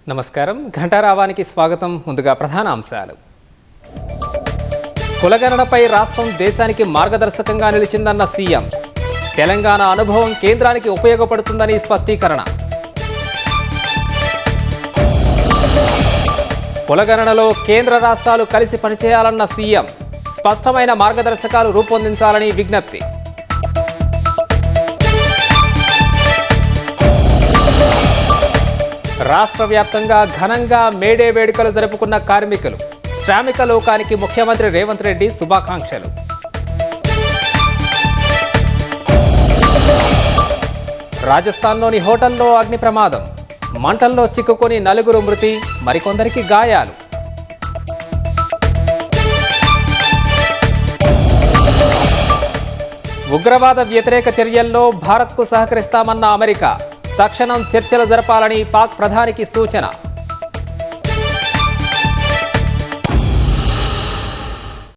నమస్కారం. ఘంటారావానికి స్వాగతం. ముందుగా ప్రధాన అంశాలు. కులగణనపై రాష్ట్రం దేశానికి మార్గదర్శకంగా నిలిచిందన్న సీఎం. తెలంగాణ అనుభవం కేంద్రానికి ఉపయోగపడుతుందని స్పష్టీకరణ. కులగణనలో కేంద్ర రాష్ట్రాలు కలిసి పనిచేయాలన్న సీఎం. స్పష్టమైన మార్గదర్శకాలు రూపొందించాలని విజ్ఞప్తి. రాష్ట్ర వ్యాప్తంగా ఘనంగా మేడే వేడుకలు జరుపుకున్న కార్మికులు. శ్రామిక లోకానికి ముఖ్యమంత్రి రేవంత్ రెడ్డి శుభాకాంక్షలు. రాజస్థాన్లోని హోటల్లో అగ్ని ప్రమాదం. మంటల్లో చిక్కుకొని 4 మృతి, మరికొందరికి గాయాలు. ఉగ్రవాద వ్యతిరేక చర్యల్లో భారత్కు సహకరిస్తామన్న అమెరికా. తక్షణం చర్చలు జరపాలని పాక్ ప్రధానికి సూచన.